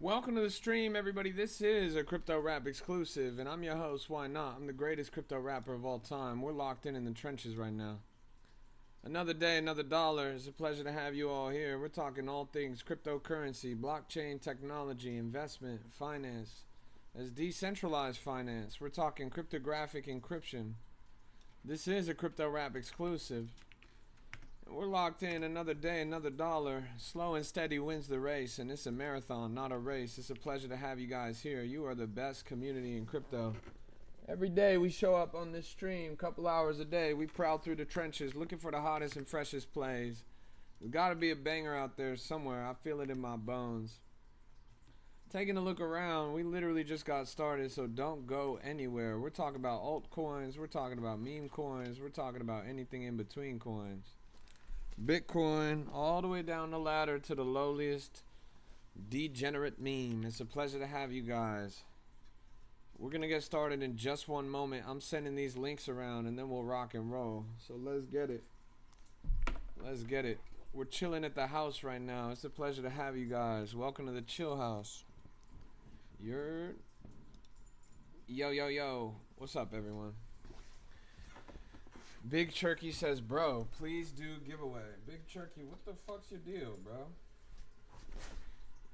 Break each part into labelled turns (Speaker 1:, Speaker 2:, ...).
Speaker 1: Welcome to the stream, everybody. This is a crypto rap exclusive, and I'm your host, YNOT. I'm the greatest crypto rapper of all time. We're locked in the trenches right now. Another day, another dollar. It's a pleasure to have you all here. We're talking all things cryptocurrency, blockchain technology, investment, finance, as decentralized finance. We're talking cryptographic encryption. This is a crypto rap exclusive. We're locked in. Another day, another dollar. Slow and steady wins the race, and it's a marathon, not a race. It's a pleasure to have you guys here. You are the best community in crypto. Every day we show up on this stream, couple hours a day. We prowl through the trenches looking for the hottest and freshest plays. There's got to be a banger out there somewhere. I feel it in my bones. Taking a look around, we literally just got started, so don't go anywhere. We're talking about altcoins. We're talking about meme coins. We're talking about anything in between coins. Bitcoin, all the way down the ladder to the lowliest degenerate meme. It's a pleasure to have you guys. We're gonna get started in just one moment. I'm sending these links around and then we'll rock and roll. So let's get it. Let's get it. We're chilling at the house right now. It's a pleasure to have you guys. Welcome to the chill house. Yo, yo, yo. What's up, everyone? Big Turkey says, bro, please do giveaway. Big Turkey, what the fuck's your deal, bro?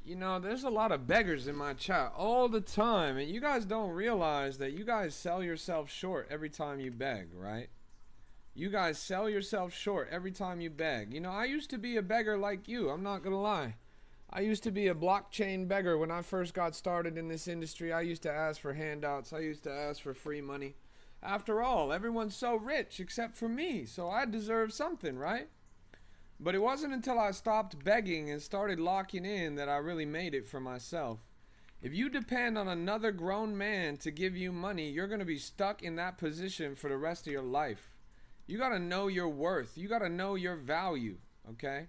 Speaker 1: You know, there's a lot of beggars in my chat all the time, and you guys don't realize that you guys sell yourself short every time you beg, right? You guys sell yourself short every time you beg. You know, I used to be a beggar like you. I'm not gonna lie. I used to be a blockchain beggar when I first got started in this industry. I used to ask for handouts. I used to ask for free money. After all, everyone's so rich except for me, so I deserve something, right? But it wasn't until I stopped begging and started locking in that I really made it for myself. If you depend on another grown man to give you money, you're going to be stuck in that position for the rest of your life. You got to know your worth. You got to know your value, okay?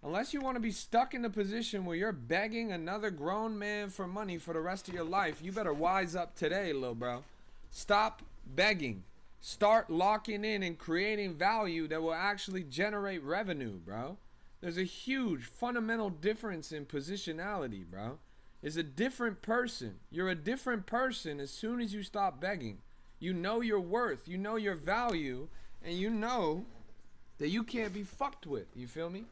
Speaker 1: Unless you want to be stuck in a position where you're begging another grown man for money for the rest of your life, you better wise up today, little bro. Stop begging. Start locking in and creating value that will actually generate revenue, bro. There's a huge fundamental difference in positionality, bro. It's a different person. You're a different person as soon as you stop begging. You know your worth, you know your value, and you know that you can't be fucked with. You feel me?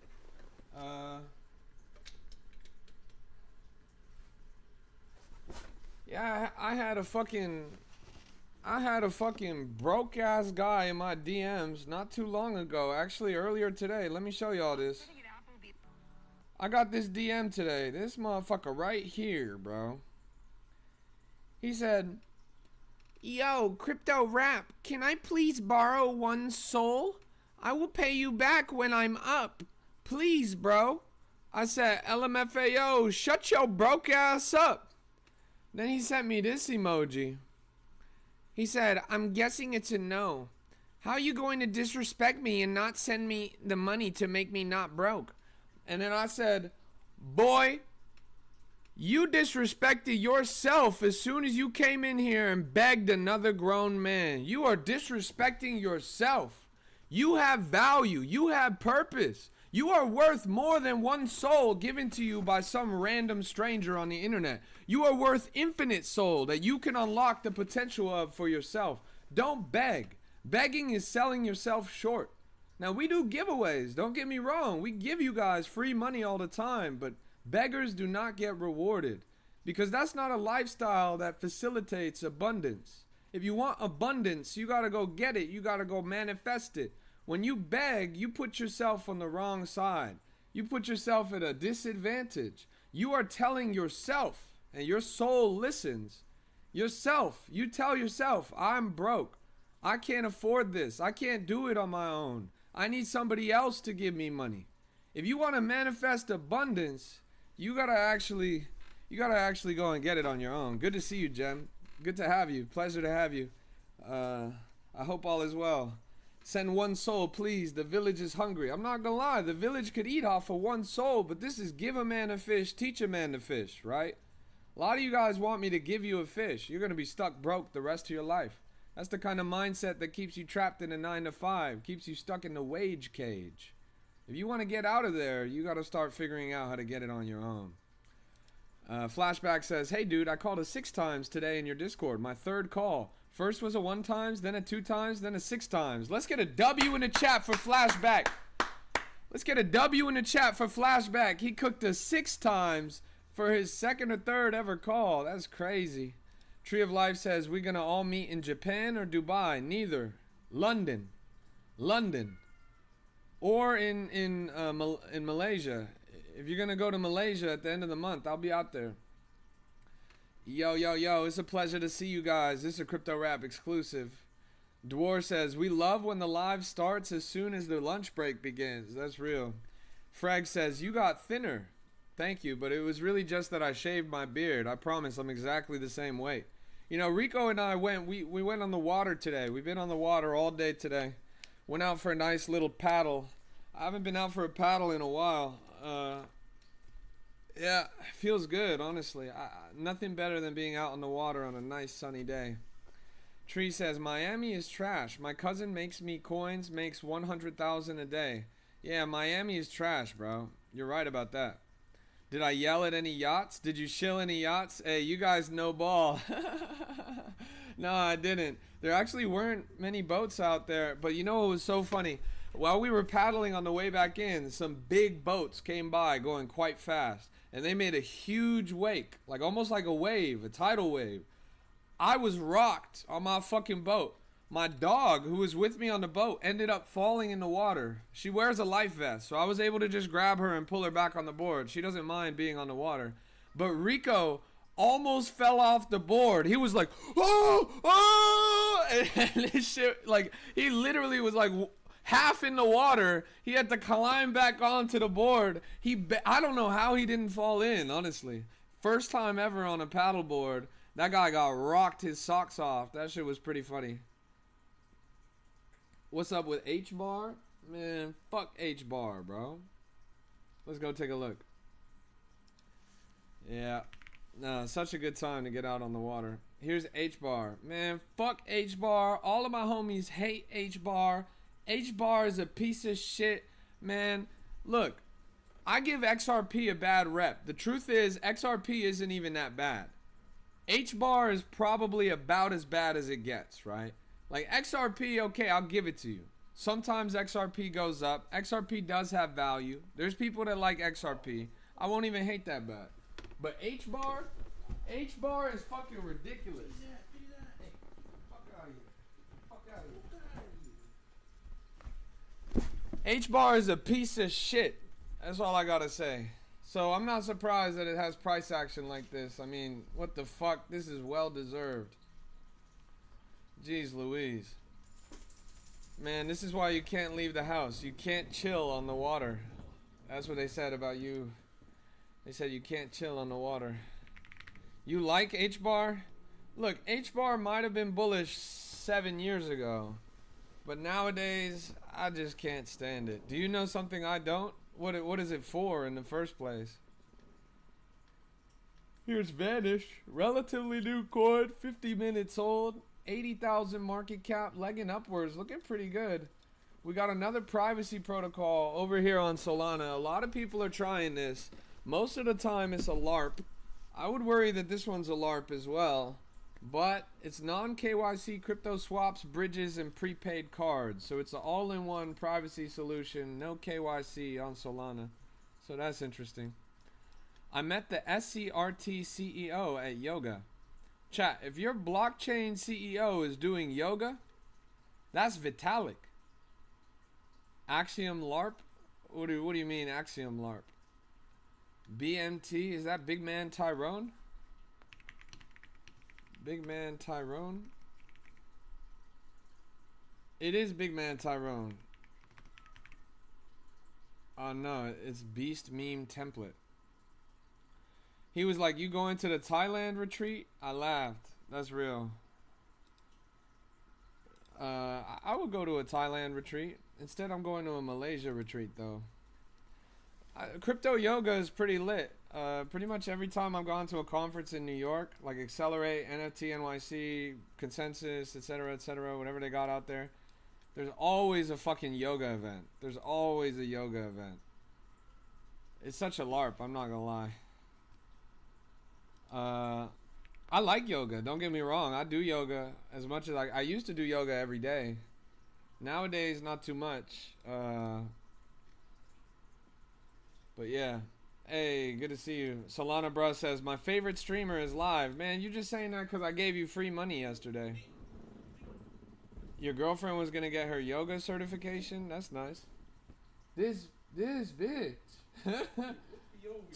Speaker 1: Yeah, I had a fucking broke ass guy in my DMs not too long ago. Actually, earlier today. Let me show y'all this. I got this DM today. This motherfucker right here, bro. He said, yo, crypto rap, can I please borrow one soul? I will pay you back when I'm up. Please, bro. I said, LMFAO, shut your broke ass up. Then he sent me this emoji. He said, I'm guessing it's a no. How are you going to disrespect me and not send me the money to make me not broke? And then I said, boy, you disrespected yourself as soon as you came in here and begged another grown man. You are disrespecting yourself. You have value. You have purpose. You are worth more than one soul given to you by some random stranger on the internet. You are worth infinite soul that you can unlock the potential of for yourself. Don't beg. Begging is selling yourself short. Now, we do giveaways. Don't get me wrong. We give you guys free money all the time, but beggars do not get rewarded because that's not a lifestyle that facilitates abundance. If you want abundance, you got to go get it. You got to go manifest it. When you beg, you put yourself on the wrong side. You put yourself at a disadvantage. You are telling yourself, and your soul listens. Yourself, you tell yourself, I'm broke. I can't afford this. I can't do it on my own. I need somebody else to give me money. If you want to manifest abundance, you gotta actually go and get it on your own. Good to see you, Jem. Good to have you. Pleasure to have you. I hope all is well. Send one soul, please. The village is hungry. I'm not gonna lie. The village could eat off of one soul, but this is give a man a fish, teach a man to fish, right? A lot of you guys want me to give you a fish. You're gonna be stuck broke the rest of your life. That's the kind of mindset that keeps you trapped in a 9-to-5, keeps you stuck in the wage cage. If you want to get out of there, you got to start figuring out how to get it on your own. Flashback says, hey dude, I called a 6 times today in your Discord. My third call. First was a 1 times, then a 2 times, then a 6 times. Let's get a W in the chat for Flashback. Let's get a W in the chat for Flashback. He cooked us 6 times for his second or third ever call. That's crazy. Tree of Life says, we gonna all meet in Japan or Dubai? Neither. London. London. Or in Malaysia. If you're gonna go to Malaysia at the end of the month, I'll be out there. Yo, yo, yo, it's a pleasure to see you guys. This is a Crypto Rap exclusive. Dwar says, we love when the live starts as soon as the lunch break begins. That's real. Frag says, you got thinner. Thank you, but it was really just that I shaved my beard. I promise I'm exactly the same weight. You know, Rico and I we went on the water today. We've been on the water all day today. Went out for a nice little paddle. I haven't been out for a paddle in a while. Yeah, feels good, honestly. Nothing better than being out on the water on a nice sunny day. Tree says, Miami is trash. My cousin makes me coins, makes 100,000 a day. Yeah, Miami is trash, bro. You're right about that. Did I yell at any yachts? Did you shill any yachts? Hey, you guys know ball. No, I didn't. There actually weren't many boats out there. But you know what was so funny? While we were paddling on the way back in, some big boats came by going quite fast. And they made a huge wake. Like almost like a wave, a tidal wave. I was rocked on my fucking boat. My dog, who was with me on the boat, ended up falling in the water. She wears a life vest, so I was able to just grab her and pull her back on the board. She doesn't mind being on the water. But Rico almost fell off the board. He was like, oh, oh, and this shit, like, he literally was like half in the water. He had to climb back onto the board. I don't know how he didn't fall in, honestly. First time ever on a paddleboard. That guy got rocked his socks off. That shit was pretty funny. What's up with H-Bar? Man, fuck H-Bar, bro. Let's go take a look. Yeah. No, such a good time to get out on the water. Here's H-Bar. Man, fuck H-Bar. All of my homies hate H-Bar. H-Bar is a piece of shit. Man, look. I give XRP a bad rep. The truth is, XRP isn't even that bad. H-Bar is probably about as bad as it gets, right? Like XRP, okay, I'll give it to you. Sometimes XRP goes up. XRP does have value. There's people that like XRP. I won't even hate that bad. But H-Bar is fucking ridiculous. Hey, fuck out of here. Fuck out of here. H-Bar is a piece of shit. That's all I gotta say. So I'm not surprised that it has price action like this. I mean, what the fuck? This is well deserved. Jeez Louise. Man, this is why you can't leave the house. You can't chill on the water. That's what they said about you. They said you can't chill on the water. You like H-Bar? Look, H-Bar might have been bullish 7 years ago. But nowadays, I just can't stand it. Do you know something I don't? What is it for in the first place? Here's Vanish. Relatively new coin, 50 minutes old. 80,000 market cap, legging upwards, looking pretty good. We got another privacy protocol over here on Solana. A lot of people are trying this. Most of the time it's a LARP. I would worry that this one's a LARP as well. But it's non-KYC crypto swaps, bridges, and prepaid cards. So it's an all-in-one privacy solution. No KYC on Solana. So that's interesting. I met the SCRT CEO at Yoga. Chat, if your blockchain CEO is doing yoga, that's Vitalik. Axiom LARP? What do you mean Axiom LARP? BMT, is that Big Man Tyrone? Big Man Tyrone? It is Big Man Tyrone. Oh no, it's Beast Meme Template. He was like, you going to the Thailand retreat? I laughed. That's real. I would go to a Thailand retreat. Instead, I'm going to a Malaysia retreat, though. Crypto yoga is pretty lit. Pretty much every time I've gone to a conference in New York, like Accelerate, NFT NYC, Consensus, etc., whatever they got out there, there's always a fucking yoga event. There's always a yoga event. It's such a LARP, I'm not gonna lie. Uh, I like yoga. Don't get me wrong. I do yoga as much as I used to do yoga every day. Nowadays, not too much. But yeah. Hey, good to see you. Solana Bruh says, my favorite streamer is live. Man, you just saying that because I gave you free money yesterday. Your girlfriend was going to get her yoga certification? That's nice. This bitch.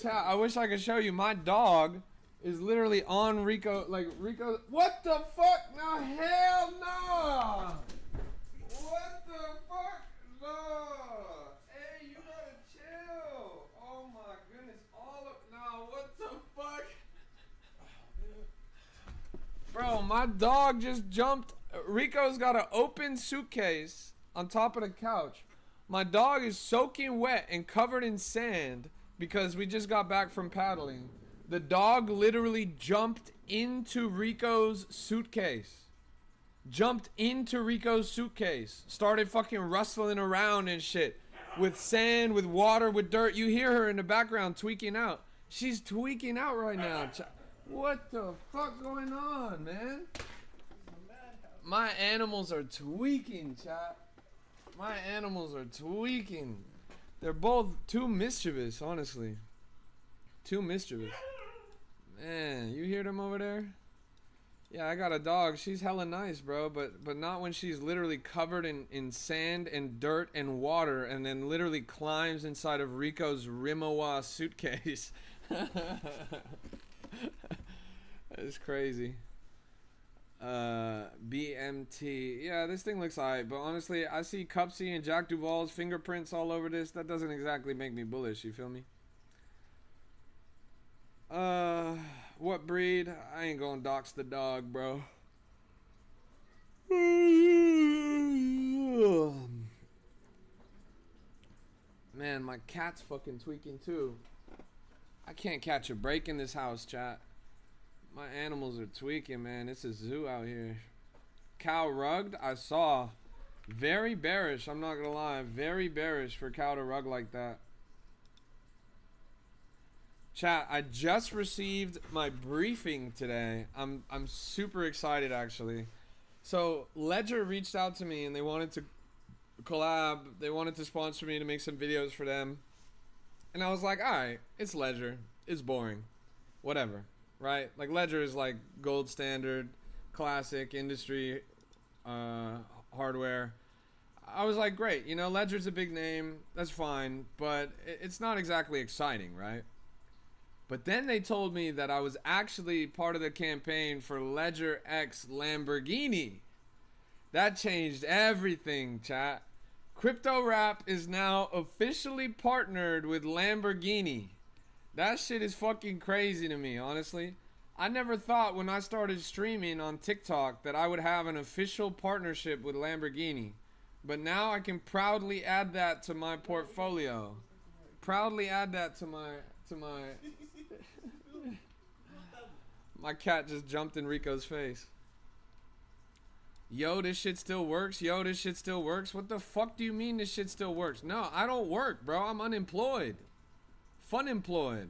Speaker 1: Chat, I wish I could show you. My dog is literally on Rico. Like, Rico. What the fuck? No, hell no. What the fuck? No. Hey, you gotta chill. Oh my goodness. All of. No, what the fuck? Bro, my dog just jumped. Rico's got an open suitcase on top of the couch. My dog is soaking wet and covered in sand because we just got back from paddling. The dog literally jumped into Rico's suitcase. Jumped into Rico's suitcase. Started fucking rustling around and shit. With sand, with water, with dirt. You hear her in the background tweaking out. She's tweaking out right now. What the fuck going on, man? My animals are tweaking, chat. My animals are tweaking. They're both too mischievous, honestly. Too mischievous. Man, you hear them over there? Yeah, I got a dog. She's hella nice, bro. But not when she's literally covered in sand and dirt and water and then literally climbs inside of Rico's Rimowa suitcase. That's crazy. BMT. Yeah, this thing looks alright, but honestly, I see Cupsy and Jack Duvall's fingerprints all over this. That doesn't exactly make me bullish, you feel me? What breed? I ain't gonna dox the dog, bro. Man, my cat's fucking tweaking too. I can't catch a break in this house, chat. My animals are tweaking, man. It's a zoo out here. Cow rugged? I saw. Very bearish, I'm not gonna lie. Very bearish for cow to rug like that. Chat, I just received my briefing today. I'm super excited, actually. So, Ledger reached out to me and they wanted to collab. They wanted to sponsor me to make some videos for them. And I was like, alright, it's Ledger. It's boring. Whatever. Right? Like, Ledger is like gold standard, classic industry hardware. I was like, great, you know, Ledger's a big name, that's fine, but it's not exactly exciting, right? But then they told me that I was actually part of the campaign for Ledger X Lamborghini. That changed everything, chat. Crypto Rap is now officially partnered with Lamborghini. That shit is fucking crazy to me, honestly. I never thought when I started streaming on TikTok that I would have an official partnership with Lamborghini. But now I can proudly add that to my portfolio. Proudly add that to my My cat just jumped in Rico's face. Yo, this shit still works. Yo, this shit still works. What the fuck do you mean this shit still works? No, I don't work, bro. I'm unemployed. Funemployed.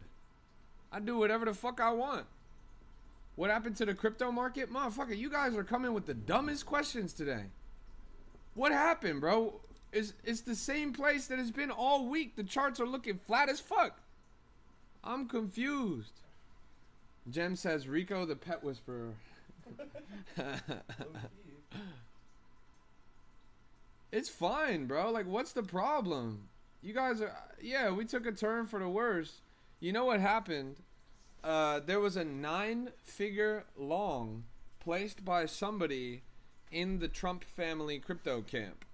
Speaker 1: I do whatever the fuck I want. What happened to the crypto market? Motherfucker, you guys are coming with the dumbest questions today. What happened, bro? It's the same place that it's been all week. The charts are looking flat as fuck. I'm confused. Jem says, Rico the pet whisperer. It's fine, bro. Like, what's the problem? You guys are... Yeah, we took a turn for the worse. You know what happened? There was a 9-figure long placed by somebody in the Trump family crypto camp.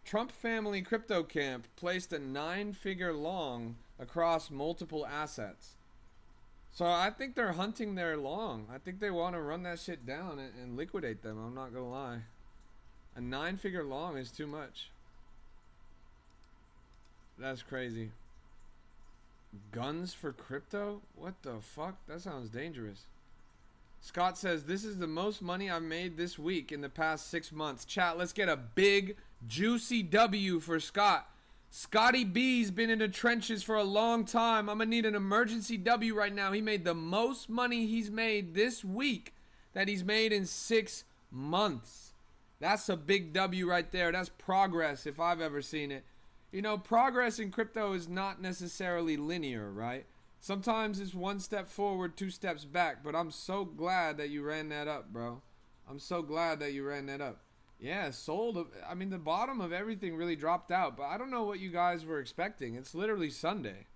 Speaker 1: Trump family crypto camp placed a 9-figure long across multiple assets. So I think they're hunting their long. I think they want to run that shit down and liquidate them. I'm not gonna lie. A 9-figure long is too much. That's crazy. Guns for crypto? What the fuck? That sounds dangerous. Scott says, this is the most money I've made this week in the past 6 months. Chat, let's get a big, juicy W for Scott. Scotty B's been in the trenches for a long time. I'm gonna need an emergency W right now. He made the most money he's made this week that he's made in 6 months. That's a big W right there. That's progress if I've ever seen it. You know, progress in crypto is not necessarily linear, right? Sometimes it's 1 step forward, 2 steps back, but I'm so glad that you ran that up, bro. I'm so glad that you ran that up. Yeah, sold. I mean, the bottom of everything really dropped out, but I don't know what you guys were expecting. It's literally Sunday.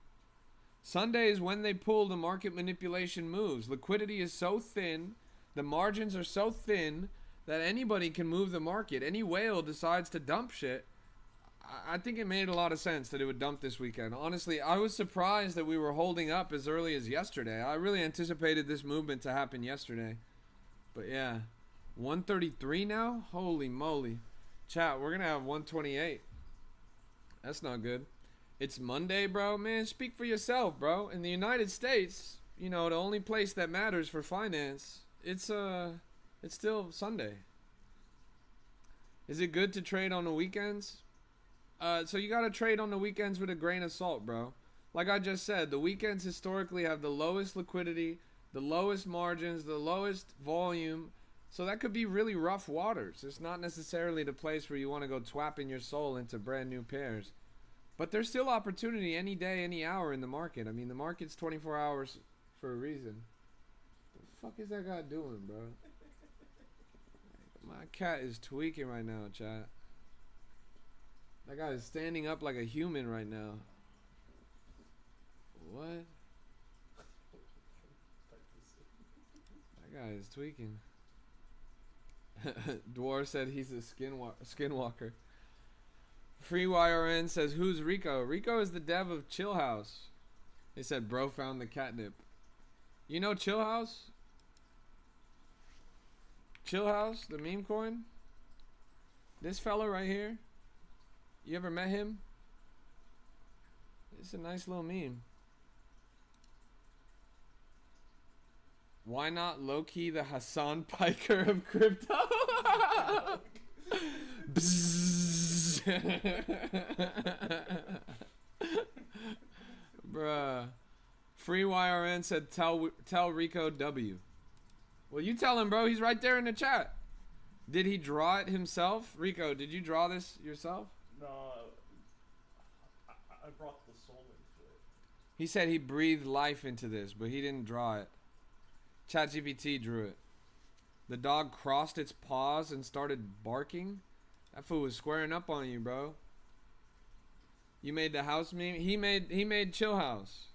Speaker 1: Sunday is when they pull the market manipulation moves. Liquidity is so thin, the margins are so thin that anybody can move the market. Any whale decides to dump shit. I think it made a lot of sense that it would dump this weekend. Honestly, I was surprised that we were holding up as early as yesterday. I really anticipated this movement to happen yesterday. But yeah. 133 now? Holy moly. Chat, we're gonna have 128. That's not good. It's Monday, bro. Man, speak for yourself, bro. In the United States, you know, the only place that matters for finance, it's still Sunday. Is it good to trade on the weekends? So you gotta trade on the weekends with a grain of salt, bro. Like I just said, the weekends historically have the lowest liquidity, the lowest margins, the lowest volume. So that could be really rough waters. It's not necessarily the place where you want to go twapping your soul into brand new pairs. But there's still opportunity any day, any hour in the market. I mean, the market's 24 hours for a reason. What the fuck is that guy doing, bro? My cat is tweaking right now, chat. That guy is standing up like a human right now. What? That guy is tweaking. Dwar said he's a skinwalker. FreeYRN says, who's Rico? Rico is the dev of Chill House. They said, bro found the catnip. You know Chill House? Chill House, the meme coin? This fella right here? You ever met him? It's a nice little meme. Why not low-key the Hassan Piker of crypto? Bruh. FreeYRN said tell Rico W. Well, you tell him, bro. He's right there in the chat. Did he draw it himself? Rico, did you draw this yourself?
Speaker 2: No, I brought the soul into it.
Speaker 1: He said he breathed life into this, but he didn't draw it. ChatGPT drew it. The dog crossed its paws and started barking. That fool was squaring up on you, bro. You made the house meme. He made Chill House.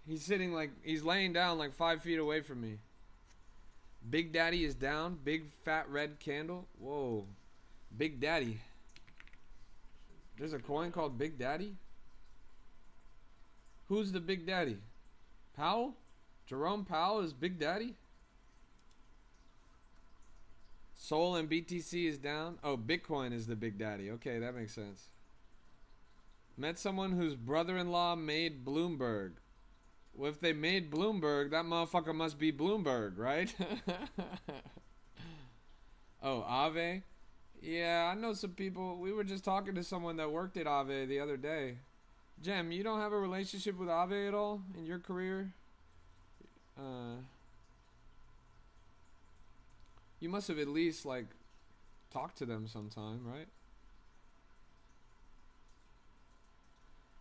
Speaker 1: He's sitting like he's laying down like 5 feet away from me. Big Daddy is down. Big fat red candle. Whoa, Big Daddy. There's a coin called Big Daddy. Who's the Big Daddy? Powell? Jerome Powell is Big Daddy? Sol and BTC is down. Oh, Bitcoin is the Big Daddy. Okay, that makes sense. Met someone whose brother-in-law made Bloomberg. Well, if they made Bloomberg, that motherfucker must be Bloomberg, right? Oh, Aave? Yeah, I know some people. We were just talking to someone that worked at Aave the other day. Jem, you don't have a relationship with Aave at all in your career? You must have at least like talked to them sometime, right?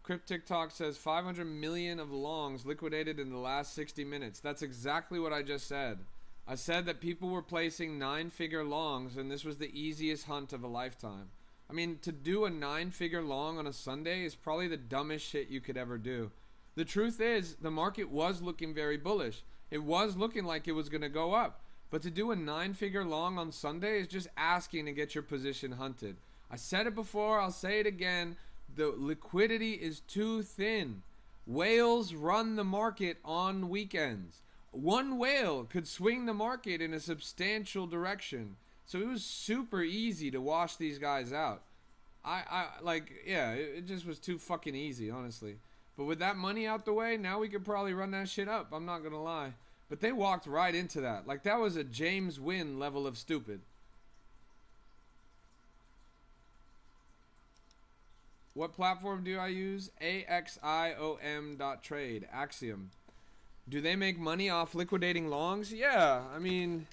Speaker 1: Crypt TikTok says 500 million of longs liquidated in the last 60 minutes. That's exactly what I just said. I said that people were placing 9-figure longs and this was the easiest hunt of a lifetime. I mean, to do a 9-figure long on a Sunday is probably the dumbest shit you could ever do. The truth is, the market was looking very bullish. It was looking like it was going to go up. But to do a 9-figure long on Sunday is just asking to get your position hunted. I said it before, I'll say it again. The liquidity is too thin. Whales run the market on weekends. One whale could swing the market in a substantial direction. So it was super easy to wash these guys out. It just was too fucking easy, honestly. But with that money out the way, now we could probably run that shit up. I'm not gonna lie. But they walked right into that. Like, that was a James Wynn level of stupid. What platform do I use? AXIOM.trade. Axiom. Do they make money off liquidating longs? Yeah, I mean,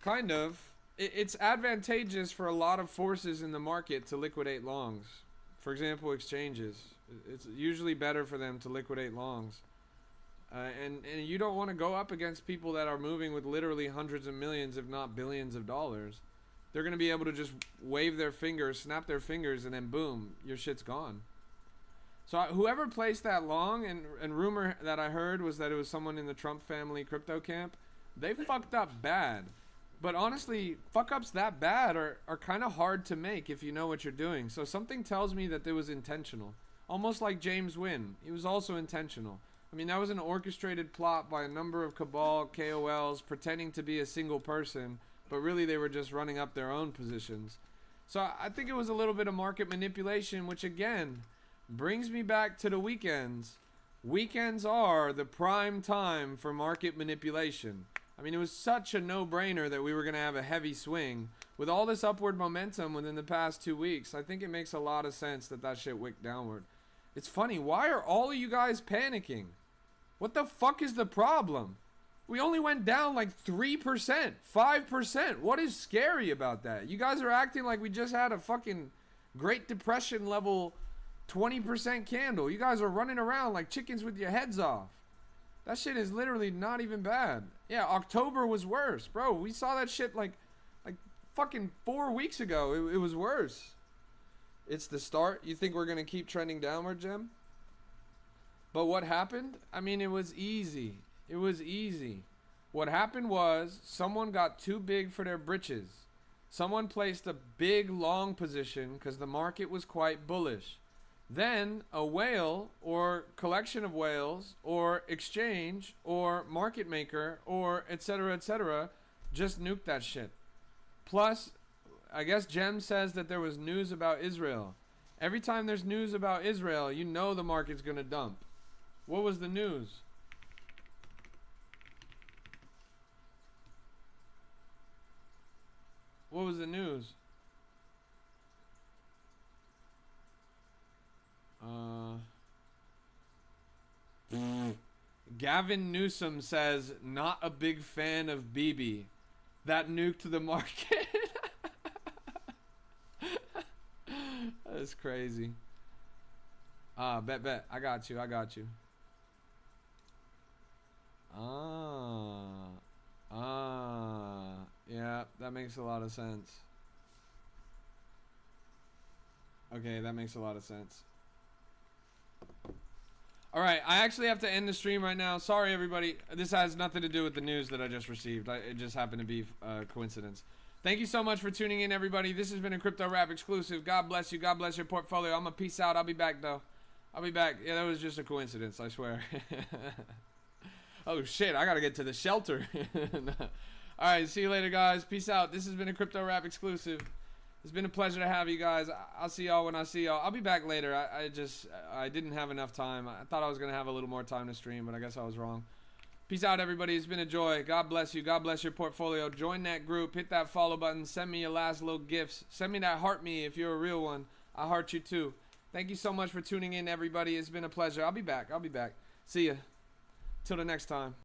Speaker 1: kind of. It's advantageous for a lot of forces in the market to liquidate longs. For example, exchanges. It's usually better for them to liquidate longs. And you don't want to go up against people that are moving with literally hundreds of millions, if not billions of dollars. They're going to be able to just wave their fingers, snap their fingers, and then boom, your shit's gone. So whoever placed that long, and rumor that I heard was that it was someone in the Trump family crypto camp, they fucked up bad. But honestly, fuck-ups that bad are kind of hard to make if you know what you're doing. So something tells me that it was intentional. Almost like James Wynn. He was also intentional. I mean, that was an orchestrated plot by a number of cabal KOLs pretending to be a single person, but really they were just running up their own positions. So I think it was a little bit of market manipulation, which again brings me back to the weekends. Weekends are the prime time for market manipulation. I mean, it was such a no-brainer that we were going to have a heavy swing. With all this upward momentum within the past 2 weeks, I think it makes a lot of sense that that shit wicked downward. It's funny, why are all of you guys panicking? What the fuck is the problem? We only went down like 3%, 5%. What is scary about that? You guys are acting like we just had a fucking Great Depression level 20% candle. You guys are running around like chickens with your heads off. That shit is literally not even bad. Yeah, October was worse. Bro, we saw that shit like fucking 4 weeks ago. It was worse. It's the start. You think we're going to keep trending downward, Jim? But what happened? I mean, it was easy. It was easy. What happened was someone got too big for their britches. Someone placed a big long position because the market was quite bullish. Then a whale or collection of whales or exchange or market maker or etc. just nuked that shit. Plus, I guess Jem says that there was news about Israel. Every time there's news about Israel, you know the market's gonna dump. What was the news? What was the news? Gavin Newsom says, not a big fan of BB. That nuked the market. That's crazy. Bet. I got you. Yeah, that makes a lot of sense. Okay, that makes a lot of sense. Alright, I actually have to end the stream right now. Sorry, everybody. This has nothing to do with the news that I just received. It just happened to be a coincidence. Thank you so much for tuning in, everybody. This has been a Crypto Rap exclusive. God bless you. God bless your portfolio. I'm going to peace out. I'll be back, though. I'll be back. Yeah, that was just a coincidence, I swear. Oh, shit. I got to get to the shelter. Alright, see you later, guys. Peace out. This has been a Crypto Rap exclusive. It's been a pleasure to have you guys. I'll see y'all when I see y'all. I'll be back later. I didn't have enough time. I thought I was going to have a little more time to stream, but I guess I was wrong. Peace out, everybody. It's been a joy. God bless you. God bless your portfolio. Join that group. Hit that follow button. Send me your last little gifts. Send me that heart me if you're a real one. I heart you too. Thank you so much for tuning in, everybody. It's been a pleasure. I'll be back. See ya. Till the next time.